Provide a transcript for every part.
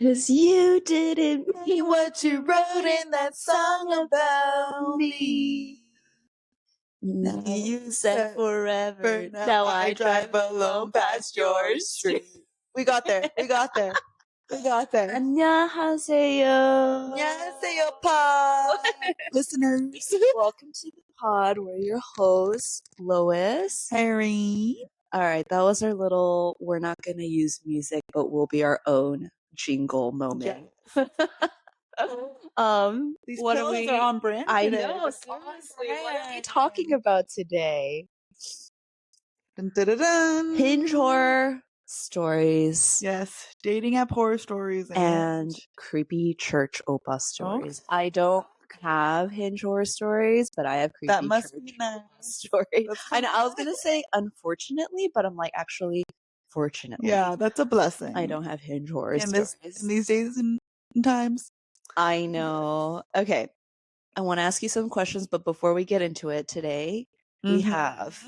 'Cause you didn't mean what you wrote in that song about me. Now you said forever. Now I drive alone past your street. We got there. We got there. We got there. 안녕하세요. 안녕하세요, pod. Listeners. Welcome to the pod. We're your hosts, Lois. Irene. All right, that was our little, we're not going to use music, but we'll be our own jingle moment. Yeah. These what are we on brand I today? know, seriously. What are we talking about today? Dun, dun, dun, dun. Hinge horror stories. Yes, dating app horror stories and creepy church Oppas stories. Okay. I don't have Hinge horror stories, but I have creepy that must church be nice. stories. I know. I was gonna say unfortunately, but I'm like actually fortunately. Yeah, that's a blessing. I don't have Hinge horror stories in these days and times. I know. Okay, I want to ask you some questions, but before we get into it today, we have,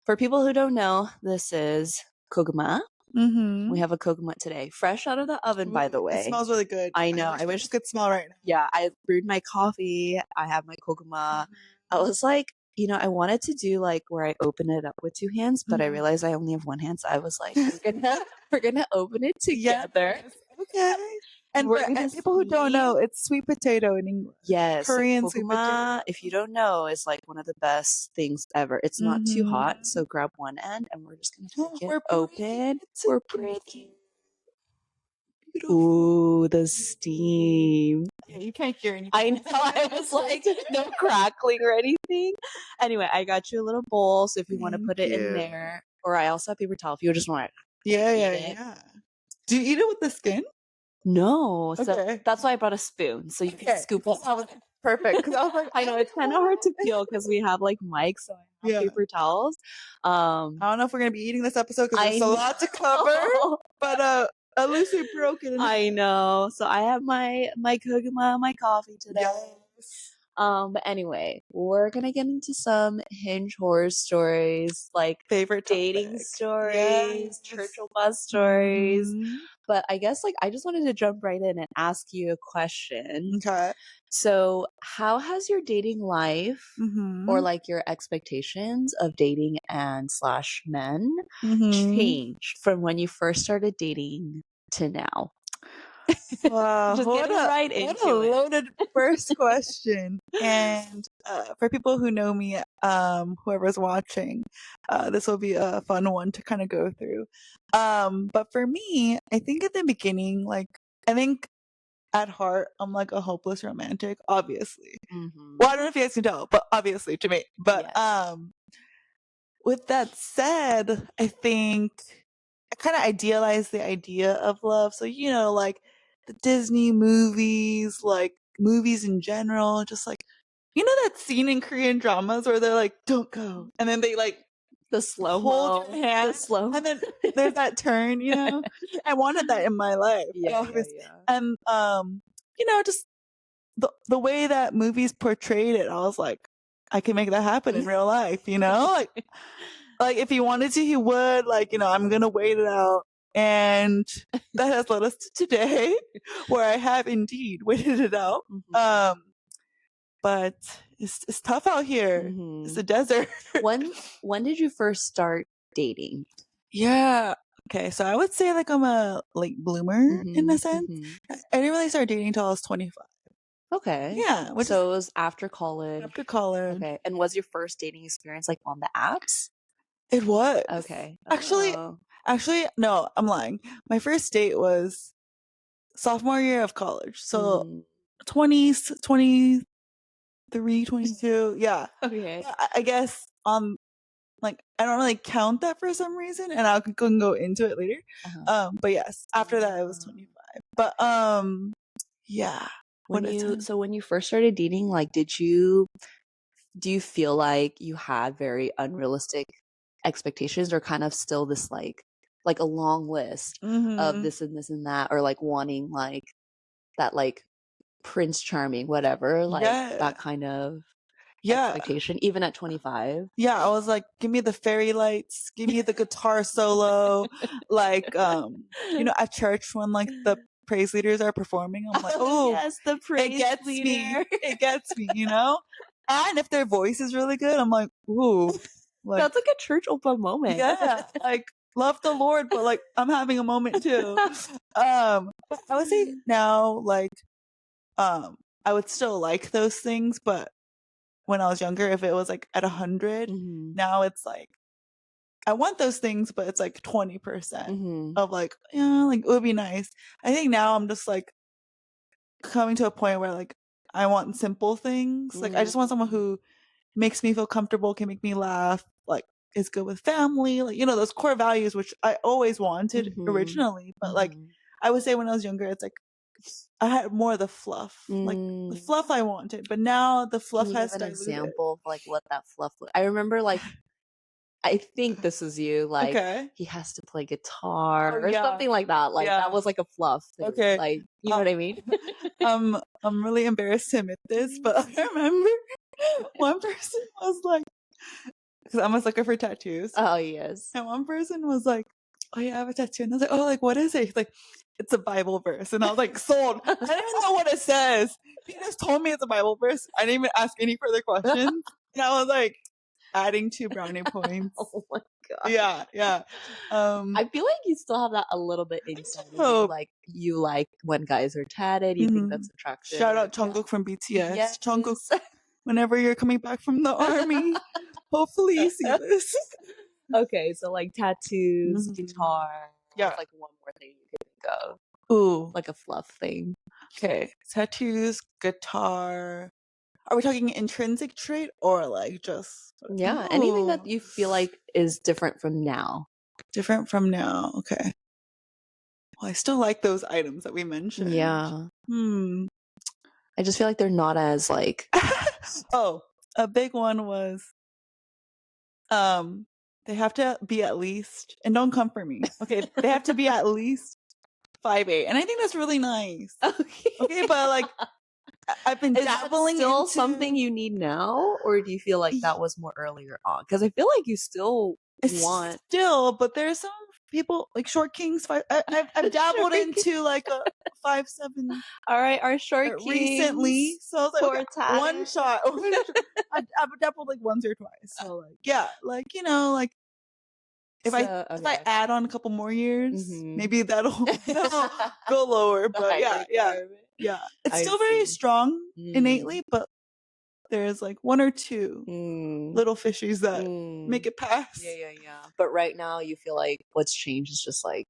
for people who don't know, this is koguma. We have a koguma today, fresh out of the oven. Ooh, by the way, it smells really good. I know. I wish it could smell right now. Yeah, I brewed my coffee. I have my koguma. I was like, I wanted to do like where I open it up with two hands, but I realized I only have one hand, so I was like, we're gonna open it together. Yes. Okay. And people who don't know, it's sweet potato in English. Yes, Korean koguma, sweet potato. if you don't know, is like one of the best things ever. It's not too hot, so grab one end, and we're just gonna take it open. We're breaking. Beautiful. Ooh, the steam. Yeah, you can't hear anything. I know. I was like, no crackling or anything. Anyway, I got you a little bowl, so if you want to put it in there, or I also have paper towel if you just want to. Yeah. Do you eat it with the skin? No, so that's why I brought a spoon, so you can scoop it. Perfect. Because I was like, I know it's kind of hard to peel because we have like mics, so I have paper towels. I don't know if we're gonna be eating this episode because there's a lot to cover, but at least we broke it. I know. So I have my koguma, my coffee today. Yes. But anyway, we're gonna get into some Hinge horror stories, like favorite dating stories, church bus stories. But I guess I just wanted to jump right in and ask you a question. Okay. So how has your dating life or like your expectations of dating and / men changed from when you first started dating to now? Wow, just what a loaded first question. And for people who know me, whoever's watching, this will be a fun one to kind of go through. But for me, I think at the beginning, I think at heart, I'm like a hopeless romantic, obviously. Well, I don't know if you guys can tell, but obviously to me. But with that said, I think I kind of idealize the idea of love. So, like the Disney movies, like movies in general, just like, that scene in Korean dramas where they're like, don't go. And then they the slow hold your hand, and then there's that turn, I wanted that in my life. Yeah. And, just the way that movies portrayed it, I was like, I can make that happen in real life, like if he wanted to, he would, I'm going to wait it out. And that has led us to today where I have indeed waited it out. But it's tough out here. It's a desert. When did you first start dating? Yeah. Okay. So I would say I'm a late bloomer in a sense. I didn't really start dating until I was 25. Okay. Yeah. So it was after college. After college. Okay. And was your first dating experience on the apps? It was. Okay. Actually, no, I'm lying. My first date was sophomore year of college. So 20s, 23, 22. Yeah. Okay. I guess I don't really count that for some reason, and I can go into it later. But yes, after that I was 25. But yeah. When you first started dating, do you feel like you had very unrealistic expectations, or kind of still this like a long list of this and this and that, or wanting that Prince Charming, whatever, that kind of expectation, even at 25? Yeah, I was like, give me the fairy lights, give me the guitar solo, at church when the praise leaders are performing, I'm like, oh, yes, the it praise gets leader. me. It gets me, you know? And if their voice is really good, I'm like, ooh, like, That's like a church Opa moment. yeah, like love the Lord, but like I'm having a moment too. But I would say now, like, I would still like those things, but when I was younger, if it was like at 100, Mhm. now it's like I want those things, but it's like 20% Mhm. of like, yeah, like it would be nice. I think now I'm just like coming to a point where like I want simple things. Like I just want someone who makes me feel comfortable, can make me laugh, like is good with family, like, you know, those core values, which I always wanted Mhm. originally. But like, Mhm. I would say when I was younger, it's like I had more of the fluff, like the Mm. fluff I wanted, but now the Can fluff you give has an diluted. example of like what that fluff look? I remember like I think this is you, like Okay. he has to play Oh guitar or yeah. something like that. Like that Yeah. was like a fluff thing. Okay. Like, you know Uh, what I mean? I'm really embarrassed to admit this, but I remember one person was like, because I'm a sucker for tattoos. Oh yes. And one person was like, oh yeah, I have a tattoo. And I was like, oh, like, what is it? He's like, it's a Bible verse. And I was like, sold. I don't even know what it says. He just told me it's a Bible verse. I didn't even ask any further questions. And I was like, adding 2 brownie points. Oh my god. Yeah, yeah. I feel like you still have that a little bit inside of you. Hope. Like you like when guys are tatted, you think Mhm. that's attractive. Shout out Jungkook from BTS. Yes. Jungkook, whenever you're coming back from the army, hopefully you see this. Okay, so like tattoos, Mhm. guitar. Yeah. What's like one more thing you could think of? Ooh. Like a fluff thing. Okay. Tattoos, guitar. Are we talking intrinsic trait or like just Yeah, anything that ooh, you feel like is different from now. different from now? Okay. Well, I still like those items that we mentioned. Yeah. Hmm. I just feel like they're not as like Oh, a big one was um they have to be at least, and don't come for me. Okay, they have to be at least 5'8", and I think that's really nice. okay. Okay, but like I've been Is that dabbling still into something you need now, or do you feel like that was more earlier on? Because I feel like you still it's want still, but there's some people like short kings. I've dabbled short king. into like a 5'7" All right, our short recently, kings so I was like, okay, for one tatted. shot. I've dabbled like once or twice. So like, yeah, like you know, like So if I okay. add on a couple more years, Mm-hmm. maybe that'll go lower. The But height yeah, yeah, requirement. yeah. It's I still very see. strong Mm. innately, but there's like one or two Mm. little fishies that Mm. make it pass. Yeah, yeah, yeah. But right now, you feel like what's changed is just like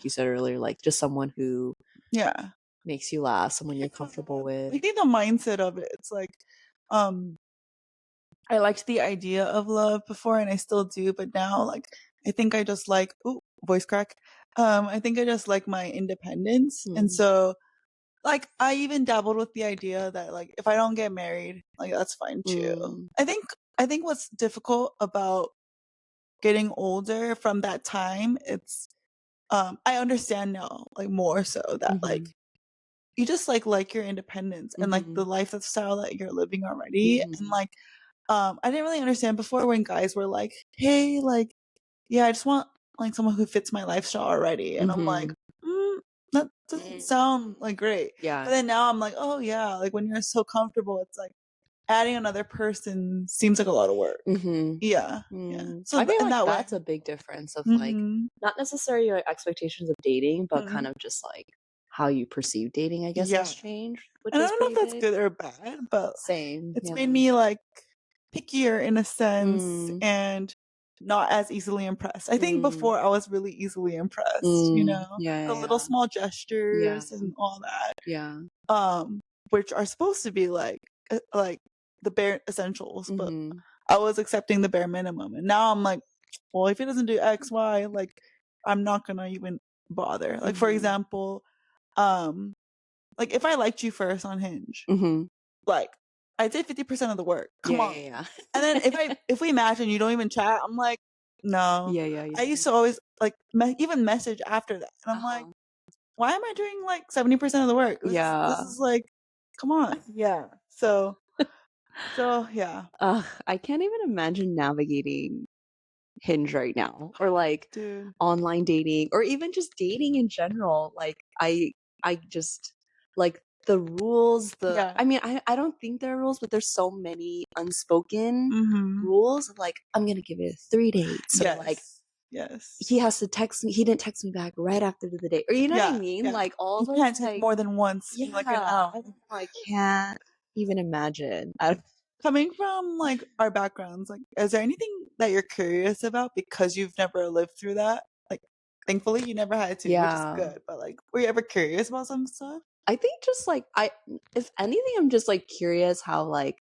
you said earlier, like just someone who Yeah, makes you laugh, someone you're comfortable with. I think the mindset of it. It's like, um, I liked the idea of love before, and I still do, but now, like, I think I just like, ooh, voice crack. I think I just like my independence, and Mm. so, like, I even dabbled with the idea that, like, if I don't get married, like, that's fine too. Mm. I think what's difficult about getting older from that time, it's, I understand now, like, more so that, like, Mhm. you just like your independence and like the Mhm. lifestyle that you're living already, and Mhm. like I didn't really understand before when guys were like, "Hey, like, yeah, I just want like someone who fits my lifestyle already," and I'm like, Mhm. that doesn't Mm. sound like great. But Yeah. then now I'm like, oh yeah, like when you're so comfortable, it's like adding another person seems like a lot of work. Mhm. Yeah, yeah. Mm. So I feel in like that way, that's a big difference of like mm-hmm. not necessarily your expectations of dating, but Mm-hmm. kind of just like how you perceive dating, I guess, Yeah. has changed, which And I is don't know pretty if that's big. good or bad, but Same. it's Yeah. made me like pickier in a sense Mm. and not as easily impressed. I think Mm. before I was really easily impressed, you Mm. know, Yeah, the yeah, little yeah. small Yeah. gestures and all that, Yeah. which are supposed to be like the bare essentials, but Mhm. I was accepting the bare minimum. And now I'm like, well, if he doesn't do X, Y, like I'm not gonna even bother. Like for Mhm. example, um, like if I liked you first on Hinge, Mhm. like I did 50% of the work. Come Yeah, on. yeah, And then yeah. if we match and you don't even chat, I'm like, no. Yeah, yeah, I yeah. used to always like even message after that, and I'm like, Uh-huh. why am I doing like 70% of the work? This Yeah. is like, come on. Yeah. So yeah, I can't even imagine navigating Hinge right now or like dude. online dating or even just dating in general. Like I just like the rules, Yeah. I mean, I don't think there are rules, but there's so many unspoken Mm-hmm. rules of like, I'm gonna give it 3 dates, or like Yes. he has to text me, he didn't text me back right after the date. Or you know what I Yeah. mean? Yeah. Like all You those can't text like, more than once in like an yeah, hour. I can't even imagine. Coming from like our backgrounds, like, is there anything that you're curious about because you've never lived through that? Like, thankfully you never had to, which is Yeah. good. But like, were you ever curious about some stuff? I think just like if anything, I'm just like curious how like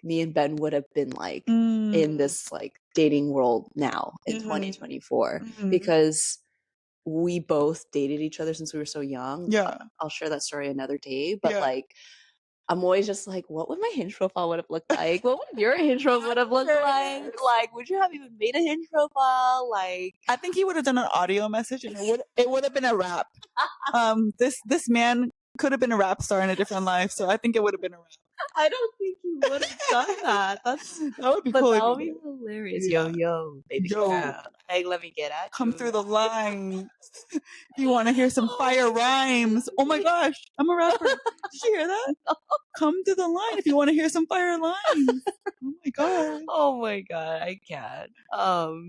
me and Ben would have been like in Mm. this like dating world now in Mm-hmm. 2024, Mm-hmm. because we both dated each other since we were so young. Yeah. I'll share that story another day, but Yeah. like I'm always just like, what would my Hinge profile would have looked like? What would your Hinge profile would have looked like? Like, would you have even made a Hinge profile? Like, I think he would have done an audio message, and it would have been a rap. This man could have been a rap star in a different life, so I think it would have been a rap. I don't think he would have done that. That would be But cool if that he would be did. hilarious. Yeah. Yo, baby Yo, girl. Hey, let me get at come you. through the line. If you want to hear some fire rhymes. Oh my gosh, I'm a rapper. Did you hear that? Come to the line if you want to hear some fire lines. Oh my god. Oh my god, I can't. Oh,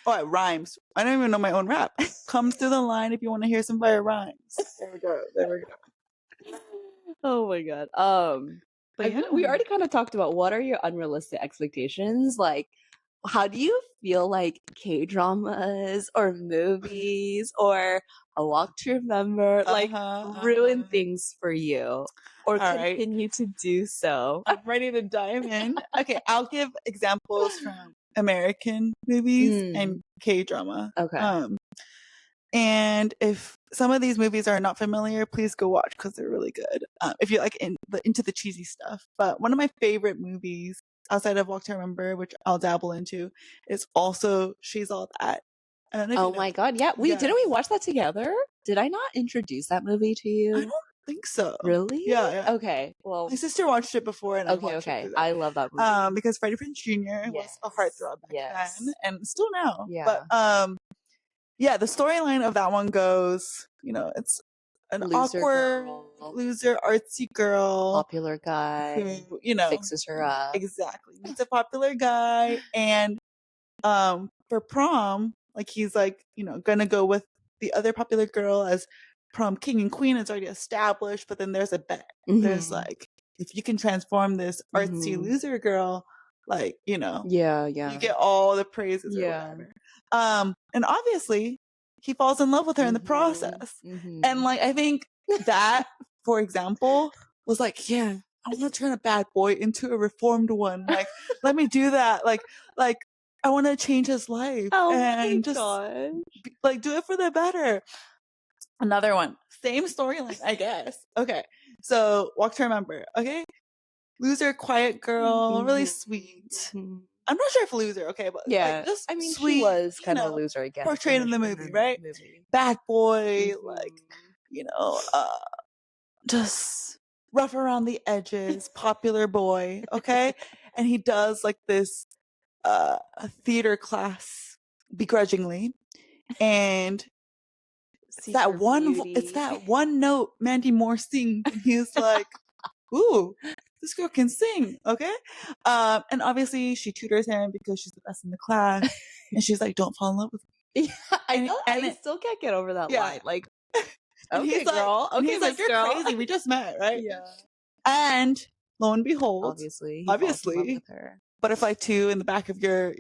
it rhymes. I don't even know my own rap. Come to the line if you want to hear some fire rhymes. There we go. There we go. Oh my god. But yeah. We already kind of talked about what are your unrealistic expectations? Like, how do you feel like K dramas or movies or A Walk to Remember like ruin things for you or All right. continue to do so? I'm ready to dive in. Okay, I'll give examples from American movies and K drama. Okay. And if some of these movies are not familiar, please go watch because they're really good. If you like into the cheesy stuff. But one of my favorite movies outside of Walk to Remember, which I'll dabble into, is also She's All That. I don't know if you Oh know. my god, yeah. Didn't we watch that together? Did I not introduce that movie to I you? don't think so. Really? Yeah. Okay. Well, my sister watched it before, and I watched it. Okay. I love that movie. Because Freddie Prinze Jr. was a heartthrob back then, and still now. Yeah. But yeah, the storyline of that one goes, it's an awkward loser, artsy girl, popular guy who, fixes her up. Exactly. He's a popular guy, and for prom, like he's like, gonna go with the other popular girl as prom king and queen. It's already established, but then there's a bet. There's like, if you can transform this artsy loser girl, like, you get all the praises or whatever. And obviously he falls in love with her in the process. And like, I think that, for example, was like, yeah, I want to turn a bad boy into a reformed one. Like, let me do that. Like, I want to change his life and just like do it for the better. Another one, same storyline, I guess. Okay. So Walk to Remember. Okay. Loser, quiet girl, really sweet. I'm not sure if loser, okay, but like just sweet. She was kind of a loser again. Portrayed in the movie, right? Bad boy, like, just rough around the edges, popular boy, okay? And he does like this theater class begrudgingly, and it's that one note Mandy Moore sings, and he's like, ooh, this girl can sing, okay? And obviously she tutors him because she's the best in the class, and she's like, don't fall in love with me. Yeah, I still can't get over that line. Like, and okay, he's like, girl. Okay, he's like, you're crazy. We just met, right? Yeah. And lo and behold, obviously, he falls in love with her. Butterfly 2 in the back of your,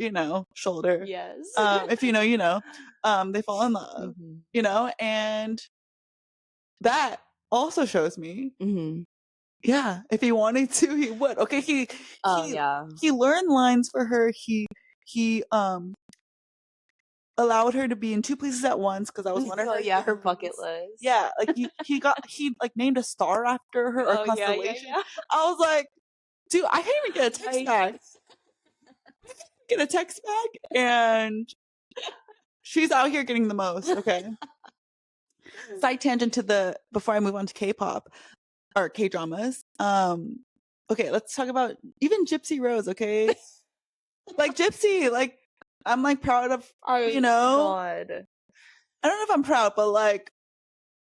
shoulder. Yes. If you know, they fall in love, and that also shows me, yeah, if he wanted to, he would. Okay, he learned lines for her. He allowed her to be in 2 places at once because I was one of her. Her bucket list. Yeah, like he like named a star after her or constellation. Yeah. I was like, dude, I can't even get a text back. Get a text back, and she's out here getting the most. Okay. Side tangent before I move on to K-pop or K-dramas. Okay, let's talk about even Gypsy Rose. Okay, like Gypsy, like I'm like proud of, God. I don't know if I'm proud, but like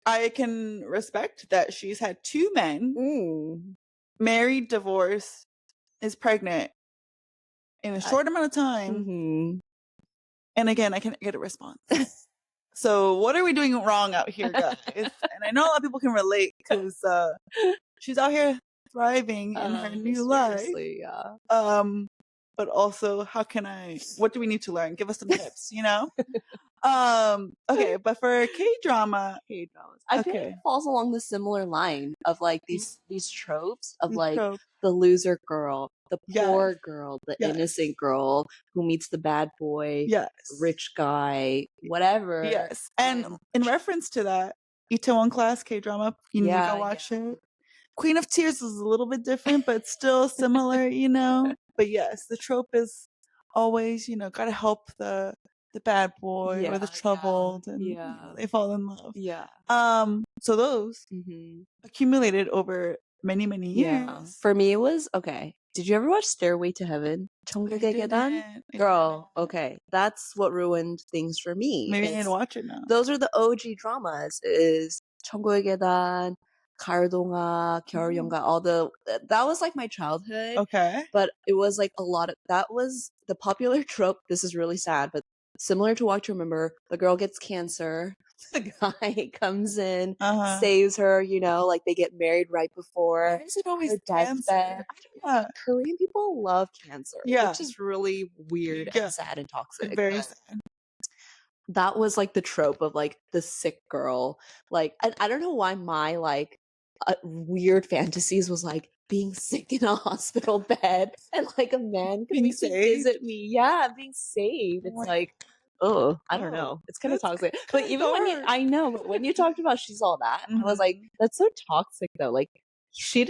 I can respect that she's had 2 men, Mm. married, divorced, is pregnant in a short amount of time. Mm-hmm. And again, I can't get a response. So what are we doing wrong out here, guys? And I know a lot of people can relate because she's out here thriving in her new life. Yeah. But also, what do we need to learn? Give us some tips, you know? Okay, but for K-drama, K-dramas. I feel like okay, it falls along the similar line of like these tropes of these like tropes. the loser girl, the Yes, poor girl, the yes, innocent girl who meets the bad boy, yes, rich guy, whatever. yes. And in reference to that, Itaewon Class K-drama, you need to go watch it. Queen of Tears is a little bit different, but still similar, you know? But yes, the trope is always, you know, gotta help the bad boy or the troubled and you know, they fall in love. Yeah. So those Mm-hmm. accumulated over many, many years. For me, it was okay. Did you ever watch Stairway to Heaven? 천국의 계단? Girl, okay. That's what ruined things for me. Maybe I need to watch it now. Those are the OG dramas. Is 천국의 계단, 가을동화, 겨울연가, all that was like my childhood. Okay. But it was like that was the popular trope. This is really sad, but similar to Walk to Remember, the girl gets cancer. The guy comes in, saves her, you know, like they get married right before. Why is it always her deathbed. Korean people love cancer, which is really weird and sad and toxic. Very sad. That was like the trope of like the sick girl. Like, I don't know why my like weird fantasies was like being sick in a hospital bed and like a man coming to visit me. Yeah, being saved. It's like, oh, I don't know. It's kind of toxic. But even I know, but when you talked about She's All That, I was like, that's so toxic though. Like she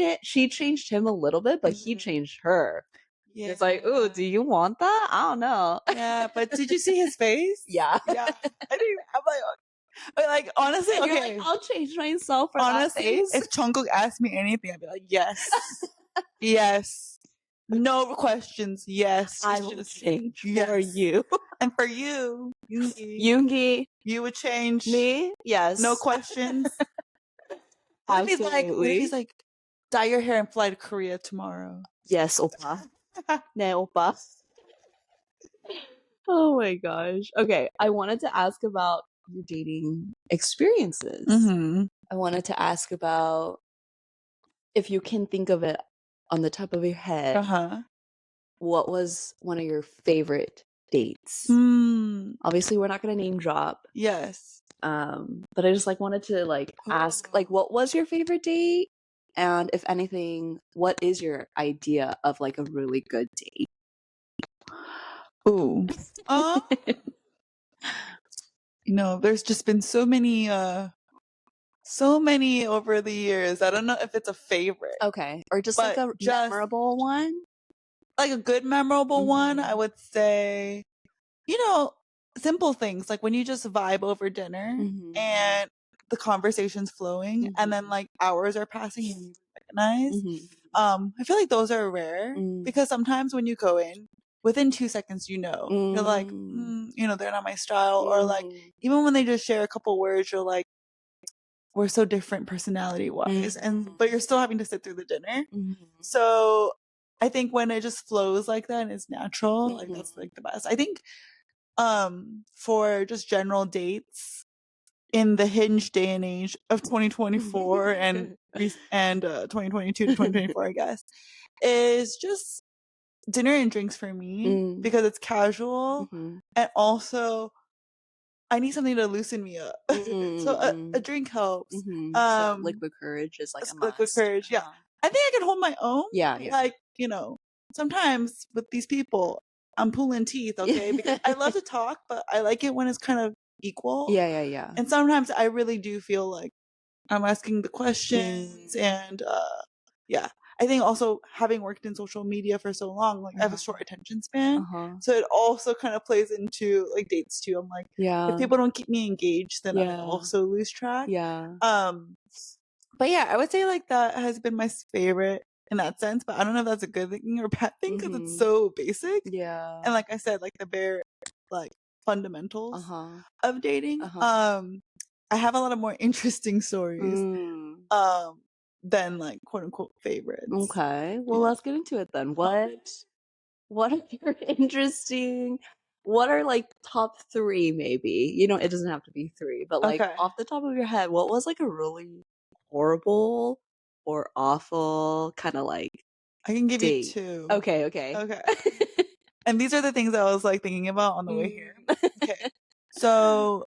changed him a little bit, but he changed her. Yeah. It's like, oh, do you want that? I don't know. Yeah, but did you see his face? Yeah. Yeah. I'm like, honestly, okay. Like, I'll change myself for honestly, that face. If Jungkook asked me anything, I'd be like, yes. Yes. No questions. Yes. I will change for you. And for you, Yoongi. You would change me? Yes. No questions. What if he's like, dye your hair and fly to Korea tomorrow? Yes, Oppa. Ne, Oppa. Oh my gosh. Okay, I wanted to ask about your dating experiences. I wanted to ask about if you can think of it on the top of your head. What was one of your favorite dates? Obviously, we're not going to name drop. Yes. But I just like wanted to like ask like what was your favorite date? And if anything, what is your idea of like a really good date? Ooh. You know, there's just been so many over the years. I don't know if it's a favorite. Okay. Or just like a memorable one? Like a good memorable one, I would say, you know, simple things like when you just vibe over dinner and the conversation's flowing and then like hours are passing and you recognize. I feel like those are rare because sometimes when you go in, within 2 seconds, you know, you're like, you know, they're not my style. Or like, even when they just share a couple words, you're like, we're so different personality wise. But you're still having to sit through the dinner. So I think when it just flows like that and it's natural, like that's like the best. I think, for just general dates in the Hinge day and age of 2024 and 2022 to 2024, I guess, is just dinner and drinks for me because it's casual and also I need something to loosen me up. So a drink helps. So liquid courage is like a must. Liquid courage, yeah. I think I can hold my own. Yeah. Like, you know, sometimes with these people, I'm pulling teeth, okay? Because I love to talk, but I like it when it's kind of equal. Yeah. And sometimes I really do feel like I'm asking the questions and yeah. I think also having worked in social media for so long, like I have a short attention span. So it also kind of plays into like dates too. I'm like, if people don't keep me engaged, then I also lose track. But yeah, I would say like that has been my favorite in that sense, but I don't know if that's a good thing or a bad thing because it's so basic. And like I said, like the bare like fundamentals of dating. I have a lot of more interesting stories Mm. than like quote unquote favorites. Okay. Well, Yeah. let's get into it then. What are your interesting what are like top three maybe? You know, it doesn't have to be three, but like Okay. off the top of your head, what was like a really horrible or awful kind of like I can give you date? two. Okay, okay. Okay. And these are the things I was like thinking about on the way Mm. here. Okay. So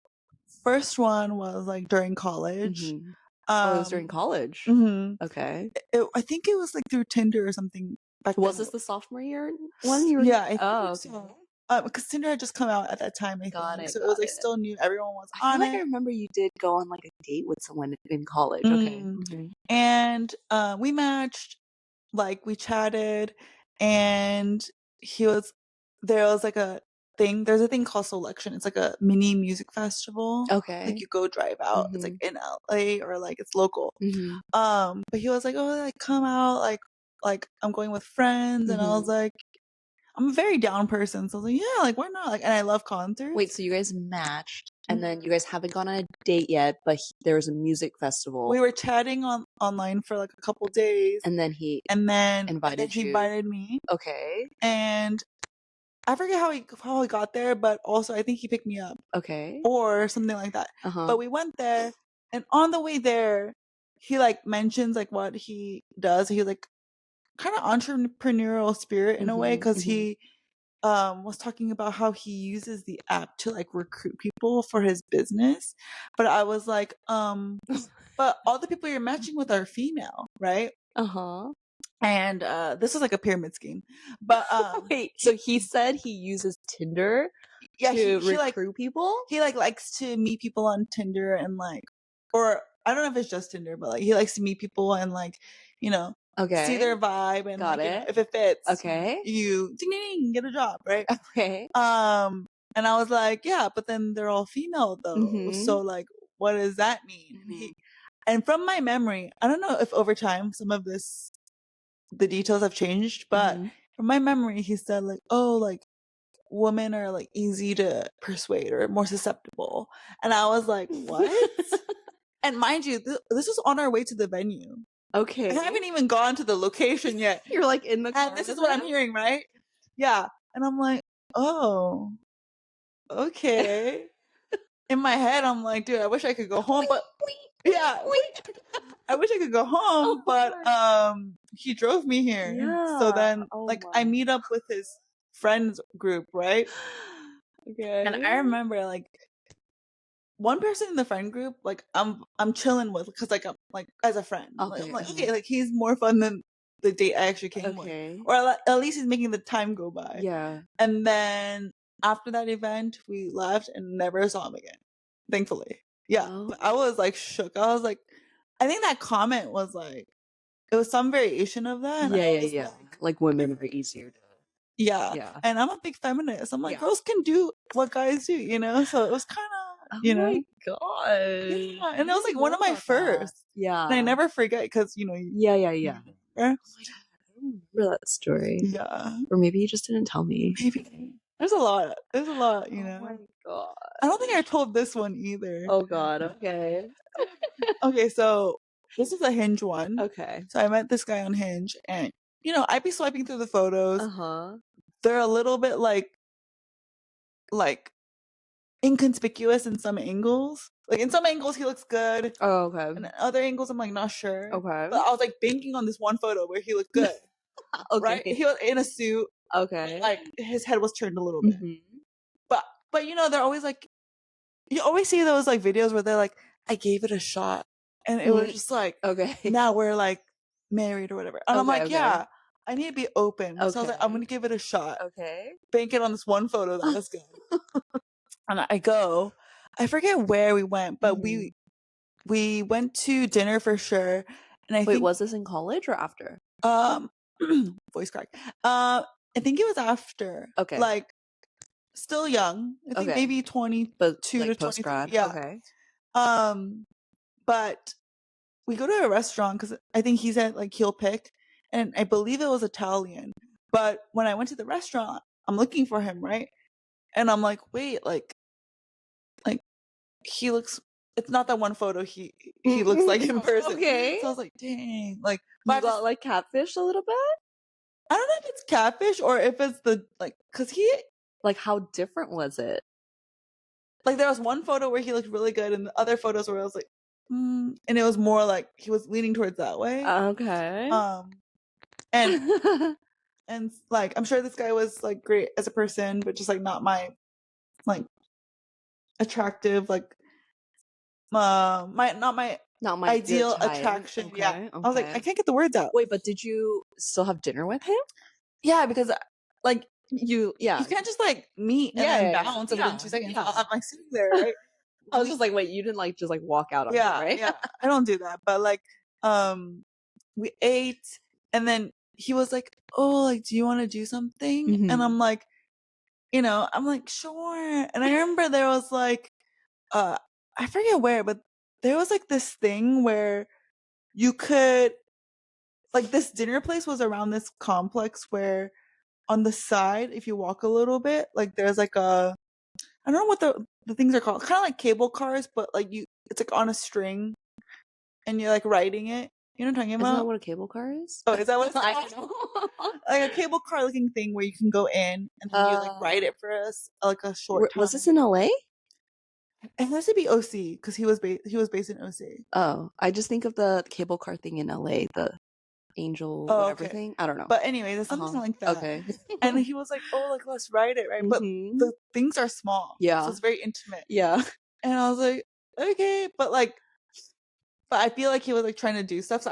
first one was like during college. hmm Oh, it was during Um college. mhm. Okay. I think it was like through Tinder or something back Was then. this the sophomore year one you were Yeah, I Oh, think okay. so. Because Tinder had just come out at that time, I Got think. it, So it was got like it. still new. Everyone was I feel on like I it. remember you did go on like a date with someone in college. Okay. Mm. hmm And we matched, like we chatted, and he was there was like a thing. There's a thing called Selection. It's like a mini music festival. Like Okay. you go drive out. It's like hmm in LA or like it's local. hmm But he was like, "Oh, like come out, like I'm going with friends," and I was hmm like, I'm a very down person, so I was like, yeah, like why not? Like, and I love Wait, concerts. so you guys matched and then Mhm. you guys haven't gone on a date yet, but there was a music festival We were chatting on online for like a couple days, and then he and then invited he you. invited me, Okay. and I forget how he got there, but also I think he picked me up Okay. or something like that. Uh-huh. But we went there, and on the way there, he like mentions like what he does. He like kind of entrepreneurial spirit in a way because hmm he was talking about how he uses the app to like recruit people for his business. But I was like, but all the people you're matching with are female, right? Uh-huh. And this was like a pyramid scheme. But Wait, so he said he uses Tinder yeah, to he like recruit people? he like likes to meet people on Tinder and like, or I don't know if it's just Tinder, but like he likes to meet people and like, you know, see Okay. their vibe and Got like, it. if it fits, Okay. you ding ding ding, get a job, right? Okay. Um, and I was like, yeah, but then they're all female though. So hmm like, what does that mean? hmm And from my memory, I don't know if over time some of the details have changed, but hmm from my memory, he said like, oh, like women are like easy to persuade or more susceptible. And I was like, what? And mind you, this was on our way to the venue. I Okay. haven't even gone to the location yet. You're like in the And car this is with what I'm him? hearing, right? Yeah. And I'm like, oh, okay. In my head, I'm like, dude, I wish I could go home, but yeah, I wish I could go home, Oh but my. he drove me here. So Yeah. then Oh like I my. meet up with his friends group, right? And Okay. I remember like one person in the friend group, like I'm chilling with because like I'm like as a friend. I'm Okay. like, okay, like he's more fun than the date I actually came with. Okay. Or at least he's making the time go by. Yeah. And then after that event, we left and never saw him again. Thankfully. Yeah. Oh. But I was like shook. I was like, I think that comment was like, it was some variation of that. And I Yeah, yeah, was yeah. like, Like women are easier to. yeah. Yeah. And I'm a big feminist. I'm like, Yeah. girls can do what guys do, you know? So it was kind of, Oh you my know, gosh. yeah. I And it was didn't like one know of my about that. firsts. And I Yeah. never forget because, you know, Yeah, yeah, yeah. you Oh remember? my god, I don't remember that story. Yeah. Or maybe you just didn't tell me. Maybe. There's a lot. There's a lot, you Oh my know. god. I don't think I told this one either. Oh god, okay. Okay, so this is a Hinge one. Okay. So I met this guy on Hinge, and you know, I'd be swiping through the photos. Uh-huh. They're a little bit like inconspicuous in some angles. Like in some angles he looks good, Oh, okay. and in other angles I'm like not sure. Okay. But I was like banking on this one photo where he looked good, right? Okay. He was in a suit, Okay. like his head was turned a little bit. Mhm. But you know, they're always like, you always see those like videos where they're like, I gave it a shot. And it was Mhm. just like, Okay. now we're like married or whatever. And I'm Okay, like, okay. yeah, I need to be open. So I was like, I'm Okay. gonna give it a shot. Okay. Bank it on this one photo that was good. And I go, I forget where we went, but Mhm. we went to dinner for sure. And I Wait, think was this in college or after? um voice crack. I think it was after. Okay. Like still young. I think Okay. maybe But 22 to like post 23. grad. Yeah. Okay. But we go to a restaurant because I think he said like he'll pick, and I believe it was Italian. But when I went to the restaurant, I'm looking for him, right? And I'm like, wait, like he looks it's not that one photo he looks like in person. Okay. So I was like, dang, like, You but got like catfish a little bit? I don't know if it's catfish or if it's the like, cause he Like how different was it? like there was one photo where he looked really good, and the other photos where I was like, and it was more like he was leaning towards that way. Okay. And and like I'm sure this guy was like great as a person, but just like not my like attractive like my not my Not my ideal type. attraction. Okay, Yeah, I was like, I can't get the words out. Wait, but did you still have dinner with him? Yeah, because like You can't just like meet and then bounce within 2 seconds. I'm like sitting there, right? I was just like, wait, you didn't like just like walk out on him, right? Yeah, I don't do that. But like, we ate, and then he was like, "Oh, like, do you want to do something?" And I'm like, I'm like, "Sure." And I remember there was like, I forget where, but there was like this thing where you could, like, this dinner place was around this complex where on the side, if you walk a little bit, like, there's like I don't know what the things are called. Kind of like cable cars, but like it's like on a string, and you're like riding it. You know what I'm talking Isn't that about? what a cable car is? Oh, is that what it's I called? don't know. Like a cable car looking thing where you can go in and then you like ride it for like a short time. Was this in LA? It has to be OC because he was based in OC. Oh, I just think of the cable car thing in LA, the Angel whatever Okay. thing. I don't know. But anyway, there's something like that. Okay. And he was like, "Oh, like let's ride it, right?" But the things are small, Yeah. so it's very intimate. Yeah. And I was like, "Okay," but I feel like he was like trying to do stuff.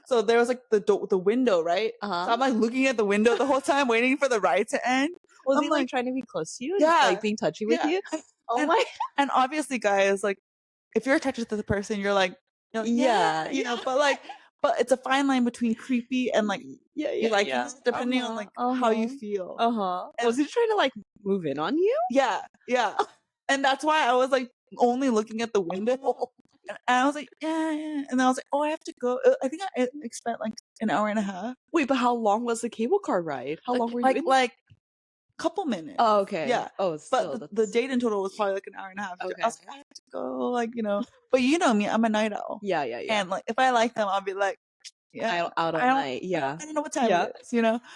So there was like the window, right? So I'm like looking at the window the whole time, waiting for the ride to end. Was I'm he like trying to be close to you? Yeah, Like being touchy with you? Oh and, my. And obviously, guys, like if you're attracted to the person, you're like yeah, but it's a fine line between creepy and like you like it, depending on like how you feel. Was he trying to like move in on you? Yeah. And that's why I was like only looking at the window. And I was like, yeah. And I was like, oh, I have to go. I think I spent like an hour and a half. Wait, but how long was the cable car ride? How long were you in? Like couple minutes. Oh, okay. Yeah. Oh, still, but the date in total was probably like an hour and a half. Okay. I was like, I have to go, like, but you know me, I'm a night owl. Yeah. And like, if I like them, I'll be like, yeah, out all night. Yeah. I don't know what time it is,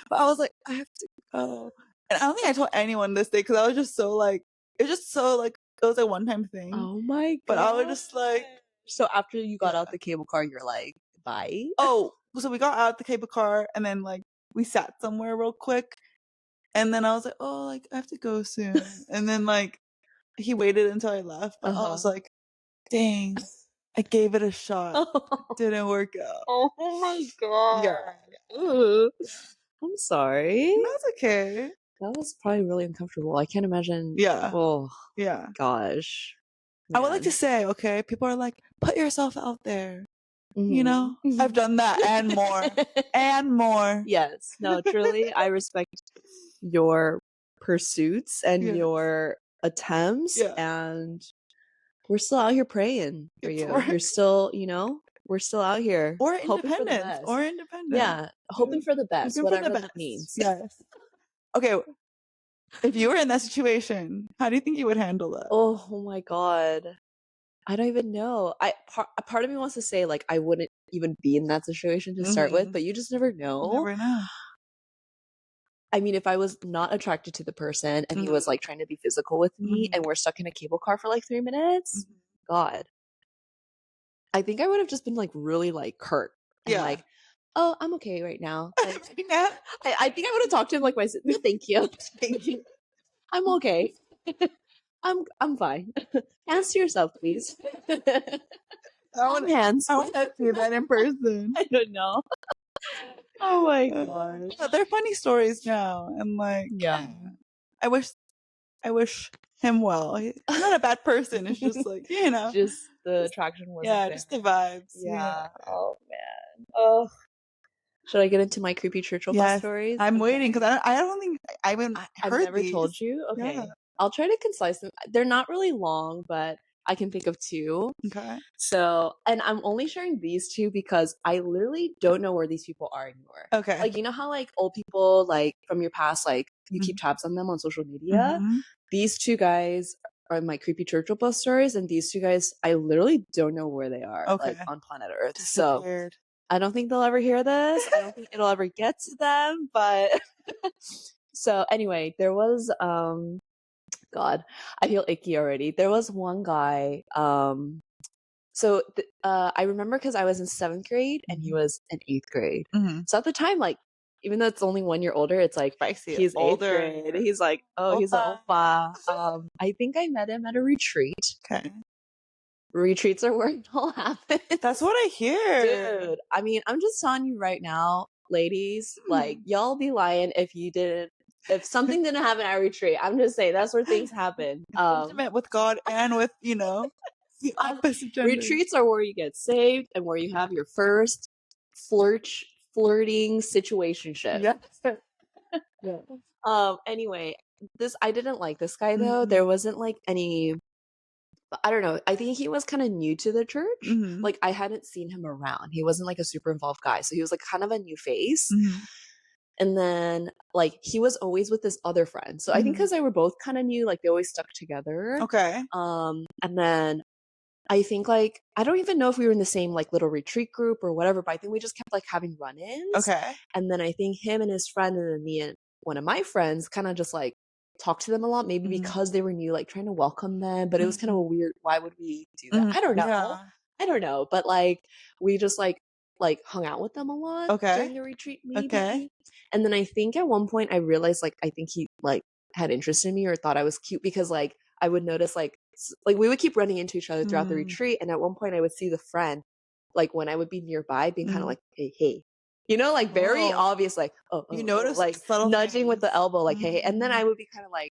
but I was like, I have to go. And I don't think I told anyone this day because I was just so like, it was just so like, it was a one-time thing. Oh my god. But I was just like, so after you got out the cable car, you're like, bye. Oh, so we got out the cable car and then like we sat somewhere real quick. And then I was like, oh, like I have to go soon. And then like he waited until I left. But I was like, dang, I gave it a shot. Didn't work out. Oh my god. Yeah. I'm sorry. That's okay. That was probably really uncomfortable. I can't imagine. Yeah. Oh, yeah. Gosh. Man. I would like to say, okay, people are like, put yourself out there. I've done that and more. And more. Yes. No, truly, I respect your pursuits and your attempts. And we're still out here praying for you. You're still, we're still out here. Or independence. Yeah. Hoping for the best, whatever that means. Yes. Okay. If you were in that situation, how do you think you would handle that? Oh my god. I don't even know. A part of me wants to say like I wouldn't even be in that situation to start with, but you just never know. You never know. I mean, if I was not attracted to the person and he was like trying to be physical with me and we're stuck in a cable car for like 3 minutes, God. I think I would have just been like really like curt and like, oh, I'm okay right now. Like, I think I would have talked to him like no, thank you. Thank you. I'm okay. I'm fine. Hands to yourself, please. I'm hands. I want to see that in person. I don't know. Oh my gosh. They're funny stories now, and like, I wish him well. He's not a bad person. It's just like just the attraction wasn't there. Just the vibes. Yeah. Oh man. Oh. Should I get into my creepy church stories? I'm waiting because I don't think I've never told you. Okay. Yeah. I'll try to concise them. They're not really long, but I can think of 2. Okay. So, and I'm only sharing these 2 because I literally don't know where these people are anymore. Okay. Like, you know how like old people like from your past, like you keep tabs on them on social media? These 2 guys are my creepy church bus stories, and these two guys, I literally don't know where they are, Okay. like on planet Earth. So Disappeared. I don't think they'll ever hear this. I don't think it'll ever get to them. But so anyway, there was God, I feel icky already. There was one guy. I remember because I was in seventh grade and he was in eighth grade. Mm-hmm. So at the time, like, even though it's only 1 year older, it's like Spicy. he's eighth Older. grade. He's like, oh, he's an Oppa. oppa. I think I met him at a retreat. Okay. Retreats are where it all happens. That's what I hear. Dude, I mean, I'm just telling you right now, ladies, like, y'all be lying if something didn't happen at a retreat. I'm just saying that's where things happen. Intimate with God and with, the opposite gender. Retreats are where you get saved and where you have your first flirting situationship. Yeah. Yeah. Anyway, I didn't like this guy though. There wasn't like any, I don't know. I think he was kind of new to the church. Mm-hmm. Like I hadn't seen him around. He wasn't like a super involved guy. So he was like kind of a new face. Mm-hmm. And then like he was always with this other friend. So I think because they were both kind of new, like they always stuck together. Okay. And then I think like I don't even know if we were in the same like little retreat group or whatever, but I think we just kept like having run-ins. Okay. And then I think him and his friend and then me and one of my friends kind of just like talked to them a lot, maybe because they were new, like trying to welcome them. But it was kind of a weird, why would we do that? I don't know. Yeah. I don't know. But like we just like hung out with them a lot during the retreat maybe. Okay. And then I think at one point I realized like I think he like had interest in me or thought I was cute because like I would notice like we would keep running into each other throughout the retreat, and at one point I would see the friend like when I would be nearby being kind of like hey, like very obvious, like you notice like nudging with the elbow, like hey, and then I would be kind of like,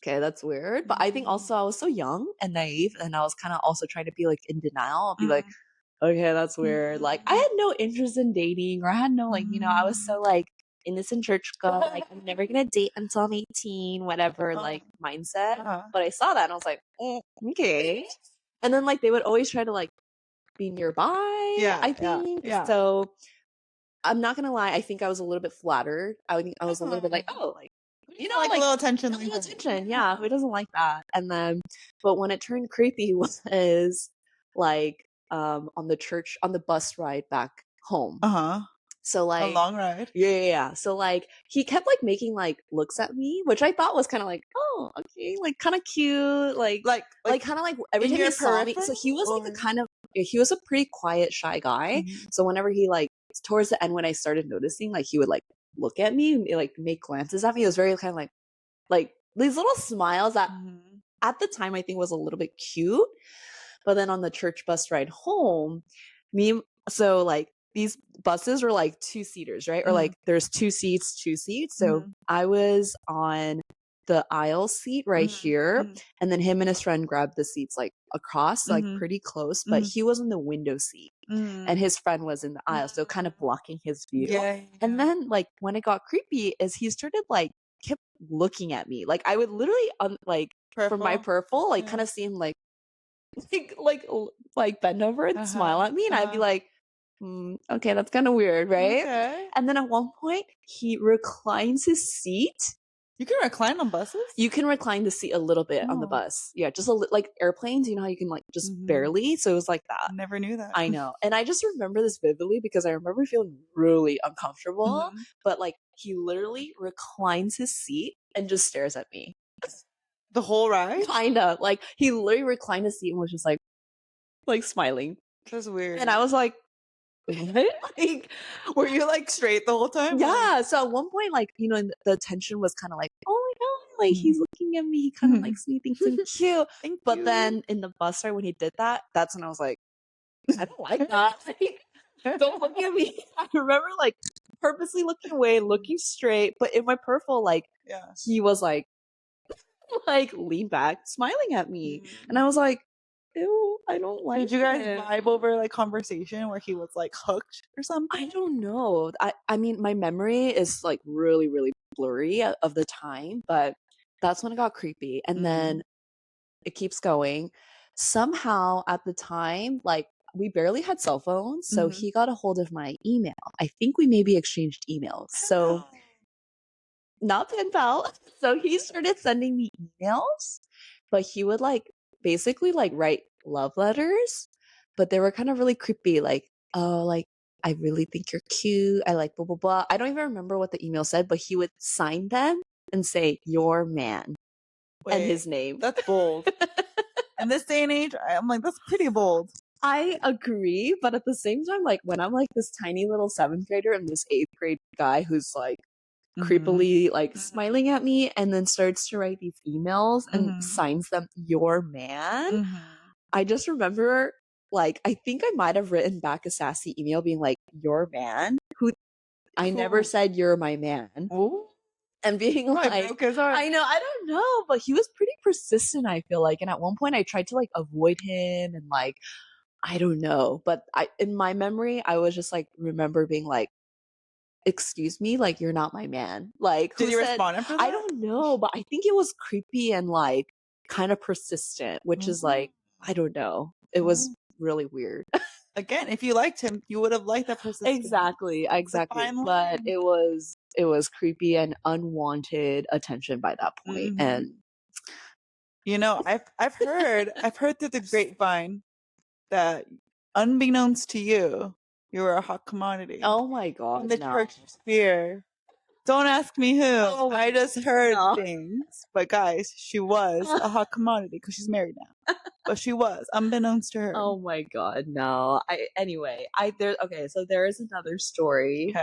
okay, that's weird. But I think also I was so young and naive, and I was kind of also trying to be like in denial. I'll be like, okay, that's weird. Like I had no interest in dating, or I had no like, I was so like innocent church girl, like I'm never gonna date until I'm 18, whatever, like mindset. But I saw that and I was like, okay. And then like they would always try to like be nearby. I think so. I'm not gonna lie. I think I was a little bit flattered. I think I was a little bit like, oh, like like a little attention. A little attention, yeah. Who doesn't like that? And then, but when it turned creepy was like on the bus ride back home. So like a long ride. Yeah. So like he kept like making like looks at me, which I thought was kind of like, oh, okay, like kind of cute, like kind of like every time he saw me. So he was like he was a pretty quiet, shy guy. So whenever he like towards the end when I started noticing, like he would like look at me and like make glances at me. It was very kind of like these little smiles that at the time I think was a little bit cute. But then on the church bus ride home, so like these buses were like 2-seaters, right? Or like there's 2 seats. So I was on the aisle seat right here, and then him and his friend grabbed the seats like across, like pretty close, but he was in the window seat and his friend was in the aisle, so kind of blocking his view. And then like when it got creepy is he started like kept looking at me. Like I would literally from my peripheral, like kind of see him like bend over and smile at me, and I'd be like, okay, that's kind of weird, right? Okay. And then at one point, he reclines his seat. You can recline on buses? You can recline the seat a little bit on the bus. Yeah, just like airplanes, you know how you can like just barely? So it was like that. Never knew that. I know. And I just remember this vividly because I remember feeling really uncomfortable, but like he literally reclines his seat and just stares at me. The whole ride? Kind of. Like he literally reclined his seat and was just like smiling. That's weird. And I was like, like, were you like straight the whole time? Yeah. So at one point, like, the tension was kind of like, oh my God, like he's looking at me. He kind of likes me, thinks I'm cute. But then in the bus ride, when he did that, that's when I was like, I don't like that. Like, don't look at me. I remember like purposely looking away, looking straight, but in my peripheral, like, he was like leaned back, smiling at me. And I was like, ew, I don't like it. Did you guys vibe over like conversation where he was like hooked or something? I don't know. I mean, my memory is like really, really blurry of the time, but that's when it got creepy. And then it keeps going. Somehow at the time, like we barely had cell phones. So he got a hold of my email. I think we maybe exchanged emails. So not pen pal. So he started sending me emails. but he would like basically like write love letters, but they were kind of really creepy. Like, oh, like I really think you're cute. I like blah blah blah. I don't even remember what the email said, but he would sign them and say your man and Wait, his name. that's bold. In this day and age, I'm like, that's pretty bold. I agree, but at the same time, like when I'm like this tiny little seventh grader and this eighth grade guy who's like creepily like smiling at me and then starts to write these emails and signs them your man. I just remember like I think I might have written back a sassy email being like your man who I never said you're my man. Ooh. And being like, I know, I don't know, but he was pretty persistent, I feel like. And at one point I tried to like avoid him and like I don't know, but in my memory I was just like remember being like, excuse me, like you're not my man. Like did you respond after that? I don't know, but I think it was creepy and like kind of persistent, which is like I don't know. It was really weird. Again, if you liked him, you would have liked that persistence. Exactly. But it was creepy and unwanted attention by that point. And you know, I've heard through the grapevine that unbeknownst to you, you were a hot commodity. Oh my god. In the church sphere. Don't ask me who. Oh, I just heard things. But guys, she was a hot commodity because she's married now. But she was, unbeknownst to her. Oh my god, no. So there is another story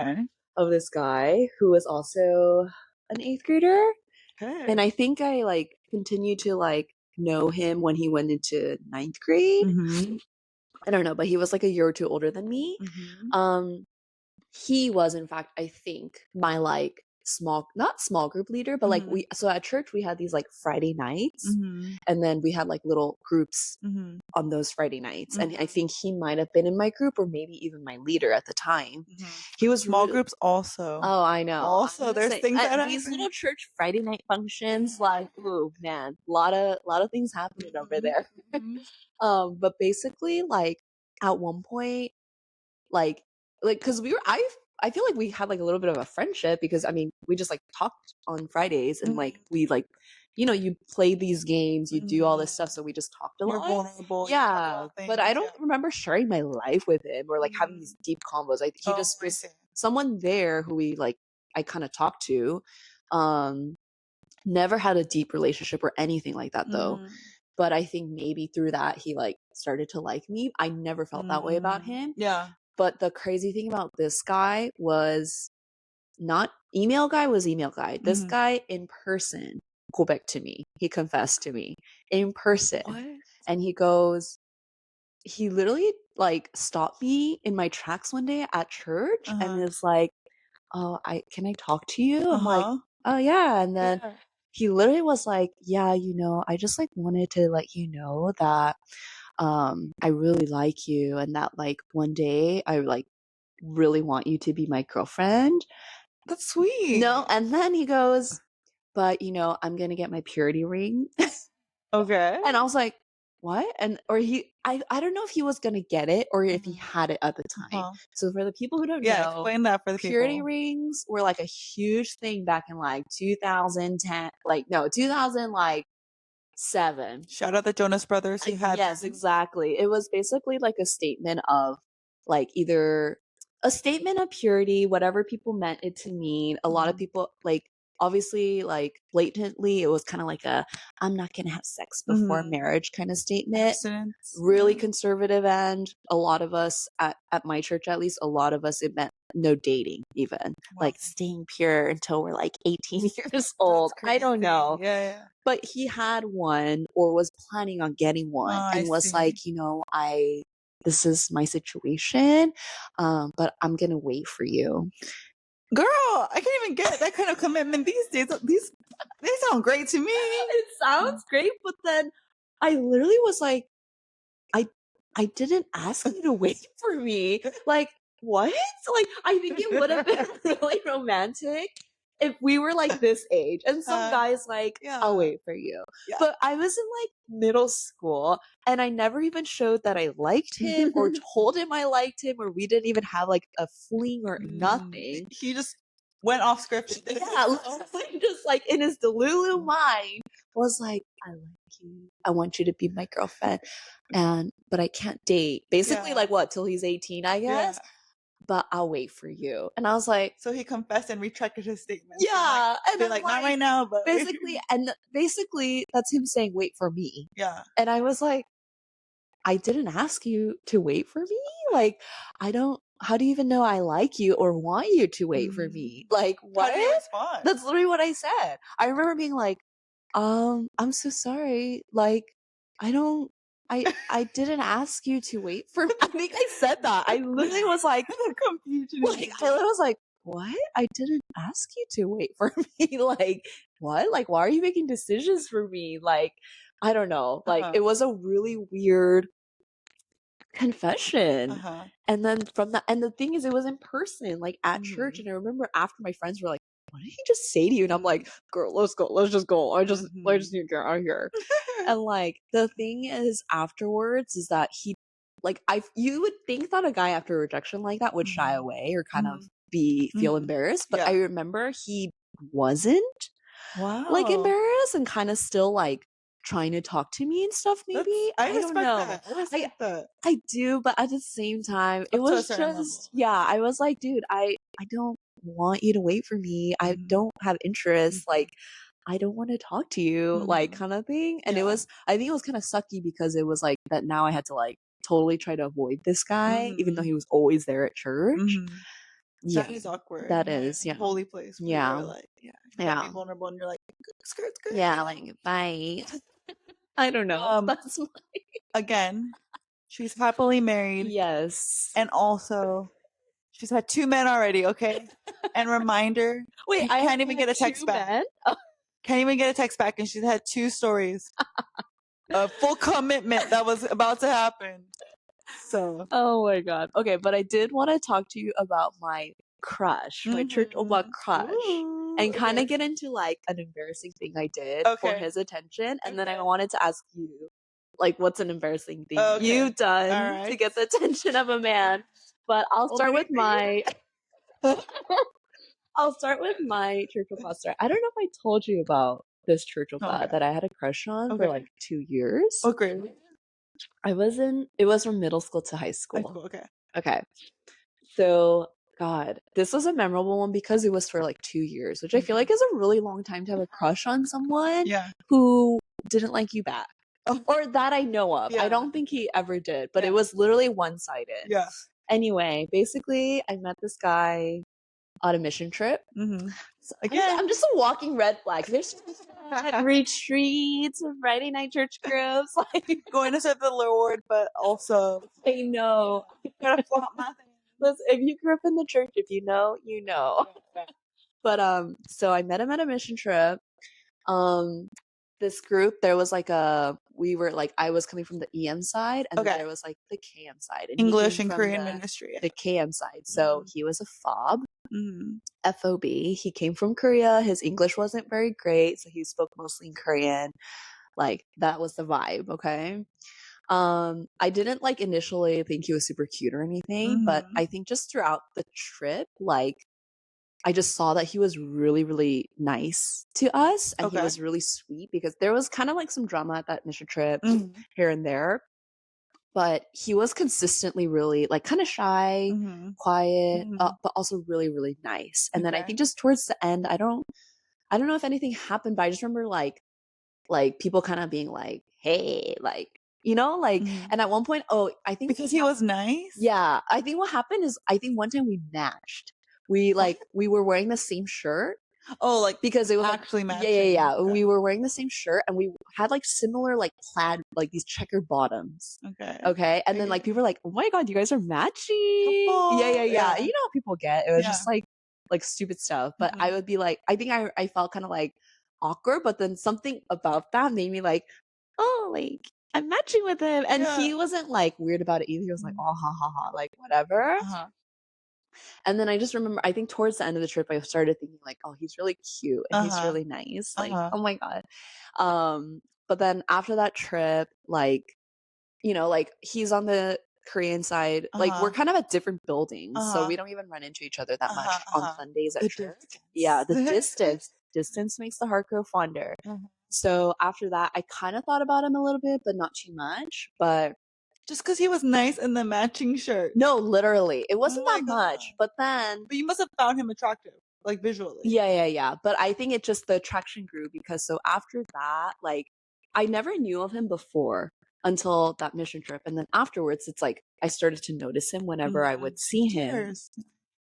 of this guy who was also an eighth grader. Okay. And I think I like continued to like know him when he went into ninth grade. I don't know, but he was like a year or two older than me. He was in fact, I think, my like not small group leader, but like so at church we had these like Friday nights and then we had like little groups on those Friday nights. And I think he might have been in my group or maybe even my leader at the time. He was small groups also. Oh, I know. Also, there's things that these little church Friday night functions, like, ooh, man, a lot of things happening over there. But basically, like at one point, like because I feel like we had like a little bit of a friendship because I mean we just like talked on Fridays and like we like you play these games, you do all this stuff, so we just talked a lot. You're vulnerable. Yeah, but I don't remember sharing my life with him or like having these deep combos. He just was someone there who I kind of talked to. Never had a deep relationship or anything like that though. But I think maybe through that he like started to like me. I never felt that way about him. Yeah. But the crazy thing about this guy was not email guy. This guy in person go back to me. He confessed to me in person. What? And he literally like stopped me in my tracks one day at church and is like, oh, can I talk to you? I'm like, oh yeah. And then he literally was like, yeah, I just like wanted to let you know that I really like you and that like one day I like really want you to be my girlfriend. That's sweet. No, and then he goes, but I'm gonna get my purity ring. Okay. And I was like, what? I don't know if he was gonna get it or if he had it at the time. So for the people who don't know, explain that for the purity people. rings were like a huge thing back in like 2010, 2000 like 7. Shout out the Jonas Brothers who had yes, exactly. It was basically like a statement of like either a statement of purity, whatever people meant it to mean. A lot of people like obviously like blatantly it was kind of like a I'm not gonna have sex before marriage kind of statement. Really conservative end. A lot of us at my church, at least, a lot of us it meant no dating even. Like staying pure until we're like 18 years old. I don't know. Yeah. But he had one or was planning on getting one and was like, this is my situation, but I'm gonna wait for you. Girl, I can't even get that kind of commitment these days. They sound great to me. It sounds great, but then I literally was like, I didn't ask you to wait for me. Like, what? Like, I think it would have been really romantic if we were like this age and some guy's like, I'll wait for you. Yeah. But I was in like middle school and I never even showed that I liked him or told him I liked him or we didn't even have like a fling or nothing. He just went off script. Yeah, just like in his Delulu mind was like, I like you. I want you to be my girlfriend. But I can't date. Basically, Yeah. like what, till he's 18, I guess. Yeah. But I'll wait for you. And I was like, So he confessed and retracted his statement. yeah. And Be I'm like, not like, right now, but basically, that's him saying, wait for me. yeah. And I was like, I didn't ask you to wait for me. Like, how do you even know I like you or want you to wait for me? Like, what? How do you respond? That's literally what I said. I remember being like, I'm so sorry. Like, I don't, I didn't ask you to wait for me. I think I said that. I literally was like, The confusion. like, I literally was like, what? I didn't ask you to wait for me. Like, what? Like, why are you making decisions for me? Like, I don't know. Like, it was a really weird confession. And then and the thing is, it was in person, like at church. And I remember after my friends were like, what did he just say to you? And I'm like, girl, let's go. Let's just go. I just need to get out of here. And like, the thing is afterwards is that you would think that a guy after a rejection like that would shy away or kind of feel embarrassed. But I remember he wasn't like embarrassed and kind of still like trying to talk to me and stuff. Maybe I don't know. that. I respect that. I do, but at the same time, it was just I was like, dude, I don't want you to wait for me. I don't have interest. Like, I don't want to talk to you, like, kind of thing. And I think it was kind of sucky because it was like that now I had to like totally try to avoid this guy, even though he was always there at church. Yeah, that is awkward. That is, holy place. Where you're like, you gotta be vulnerable, and you're like, skirt. Yeah, like, bye. I don't know. That's again. She's happily married. Yes. And also, she's had 2 men already, okay? And reminder, wait, I can't even get a text back. Can't even get a text back, and she's had 2 stories. A full commitment that was about to happen. So. Oh my god. Okay, but I did want to talk to you about my crush, my church Oppa crush. And kind of get into like an embarrassing thing I did for his attention. And then I wanted to ask you, like, what's an embarrassing thing you've done to get the attention of a man? But I'll start with my I'll start with my church Oppa story. I don't know if I told you about this church Oppa that I had a crush on for like 2 years. Okay. It was from middle school to high school. Okay. So, God, this was a memorable one because it was for like 2 years, which I feel like is a really long time to have a crush on someone who didn't like you back. Or that I know of. I don't think he ever did, but it was literally one-sided. Yeah. Anyway, basically, I met this guy on a mission trip. So I'm just a walking red flag. There's retreats, Friday night church groups, like going to serve the Lord, but also I know. gotta flaunt my thing. Listen, if you grew up in the church, if you know, you know. But so I met him at a mission trip. This group, there was like I was coming from the EM side, and then there was like the KM side, and English and Korean ministry. The KM side. So he was a FOB. FOB. He came from Korea. His English wasn't very great, so he spoke mostly in Korean. Like, that was the vibe, okay? I didn't like initially think he was super cute or anything, but I think just throughout the trip, like, I just saw that he was really, really nice to us, and he was really sweet because there was kind of like some drama at that mission trip here and there. But he was consistently really like kind of shy, quiet, but also really, really nice. And then I think just towards the end, I don't know if anything happened, but I just remember like people kind of being like, hey, like, you know, like, and at one point, I think because he was nice. Yeah. I think what happened is I think one time we matched. We were wearing the same shirt. Oh, like, because it was actually matching. Yeah. Okay. We were wearing the same shirt, and we had like similar like plaid, like these checkered bottoms. Okay. And then like people were like, "Oh my god, you guys are matching!" Couple. Yeah. You know how people get. It was just like stupid stuff. But I would be like, I think I felt kind of like awkward, but then something about that made me like, oh, like, I'm matching with him. And he wasn't like weird about it either. He was like, oh, ha ha ha, like, whatever. And then I just remember, I think towards the end of the trip, I started thinking like, oh, he's really cute and he's really nice. Like, oh my God. But then after that trip, like, you know, like, he's on the Korean side. Like, we're kind of at different buildings, so we don't even run into each other that much on Sundays at church. Yeah, the distance makes the heart grow fonder. So after that, I kind of thought about him a little bit, but not too much. But Just because he was nice in the matching shirt. no, literally, it Oh wasn't my that much. God. But then, But you must have found him attractive, like visually. yeah. But I think it just the attraction grew because so after that, like I never knew of him before until that mission trip, and then afterwards, it's like I started to notice him whenever I would see him. Cheers.